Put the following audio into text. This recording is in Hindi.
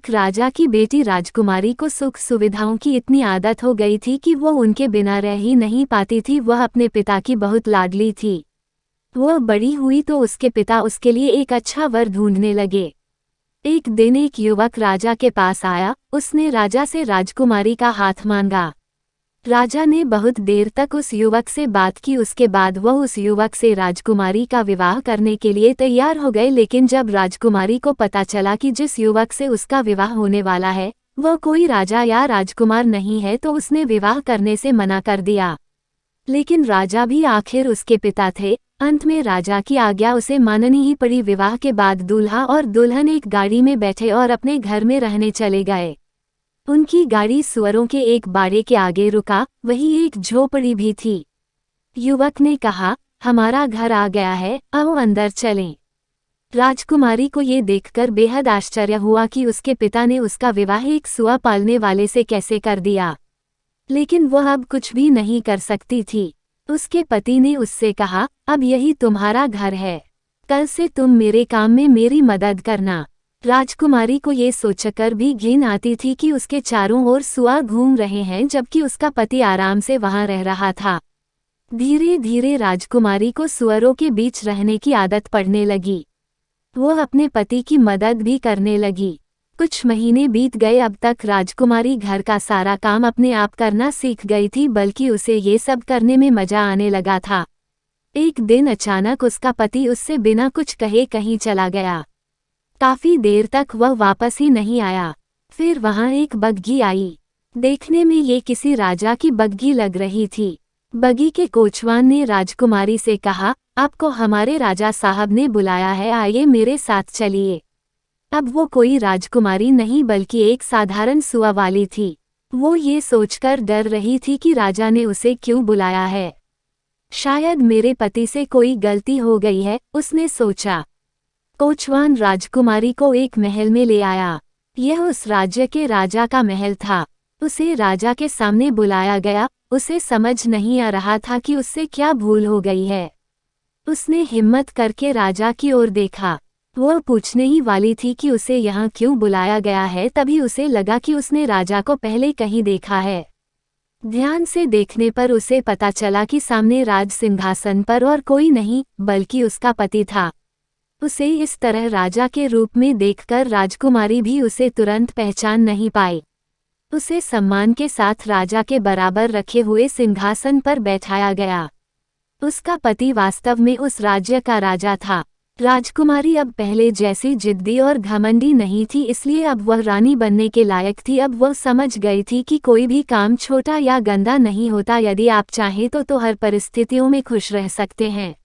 एक राजा की बेटी राजकुमारी को सुख सुविधाओं की इतनी आदत हो गई थी कि वो उनके बिना रह ही नहीं पाती थी। वह अपने पिता की बहुत लाडली थी। वह बड़ी हुई तो उसके पिता उसके लिए एक अच्छा वर ढूंढने लगे। एक दिन एक युवक राजा के पास आया। उसने राजा से राजकुमारी का हाथ मांगा। राजा ने बहुत देर तक उस युवक से बात की। उसके बाद वह उस युवक से राजकुमारी का विवाह करने के लिए तैयार हो गए। लेकिन जब राजकुमारी को पता चला कि जिस युवक से उसका विवाह होने वाला है वह कोई राजा या राजकुमार नहीं है तो उसने विवाह करने से मना कर दिया। लेकिन राजा भी आखिर उसके पिता थे। अंत में राजा की आज्ञा उसे माननी ही पड़ी। विवाह के बाद दूल्हा और दुल्हन एक गाड़ी में बैठे और अपने घर में रहने चले गए। उनकी गाड़ी सुअरों के एक बाड़े के आगे रुका। वही एक झोपड़ी भी थी। युवक ने कहा, हमारा घर आ गया है, आओ अंदर चलें। राजकुमारी को ये देखकर बेहद आश्चर्य हुआ कि उसके पिता ने उसका विवाह एक सुआ पालने वाले से कैसे कर दिया। लेकिन वह अब कुछ भी नहीं कर सकती थी। उसके पति ने उससे कहा, अब यही तुम्हारा घर है, कल से तुम मेरे काम में मेरी मदद करना। राजकुमारी को ये सोचकर भी घिन आती थी कि उसके चारों ओर सुआ घूम रहे हैं जबकि उसका पति आराम से वहां रह रहा था। धीरे धीरे राजकुमारी को सुअरों के बीच रहने की आदत पड़ने लगी। वह अपने पति की मदद भी करने लगी। कुछ महीने बीत गए। अब तक राजकुमारी घर का सारा काम अपने आप करना सीख गई थी, बल्कि उसे ये सब करने में मजा आने लगा था। एक दिन अचानक उसका पति उससे बिना कुछ कहे कहीं चला गया। काफी देर तक वह वापस ही नहीं आया। फिर वहां एक बग्घी आई। देखने में ये किसी राजा की बग्घी लग रही थी। बग्घी के कोचवान ने राजकुमारी से कहा, आपको हमारे राजा साहब ने बुलाया है, आइए मेरे साथ चलिए। अब वो कोई राजकुमारी नहीं बल्कि एक साधारण सुआ वाली थी। वो ये सोचकर डर रही थी कि राजा ने उसे क्यों बुलाया है। शायद मेरे पति से कोई गलती हो गई है, उसने सोचा। कोचवान राजकुमारी को एक महल में ले आया। यह उस राज्य के राजा का महल था। उसे राजा के सामने बुलाया गया। उसे समझ नहीं आ रहा था कि उससे क्या भूल हो गई है। उसने हिम्मत करके राजा की ओर देखा। वह पूछने ही वाली थी कि उसे यहाँ क्यों बुलाया गया है, तभी उसे लगा कि उसने राजा को पहले कहीं देखा है। ध्यान से देखने पर उसे पता चला कि सामने राज सिंहासन पर और कोई नहीं बल्कि उसका पति था। उसे इस तरह राजा के रूप में देखकर राजकुमारी भी उसे तुरंत पहचान नहीं पाई। उसे सम्मान के साथ राजा के बराबर रखे हुए सिंहासन पर बैठाया गया। उसका पति वास्तव में उस राज्य का राजा था। राजकुमारी अब पहले जैसी जिद्दी और घमंडी नहीं थी, इसलिए अब वह रानी बनने के लायक थी। अब वह समझ गई थी कि कोई भी काम छोटा या गंदा नहीं होता। यदि आप चाहें तो हर परिस्थितियों में खुश रह सकते हैं।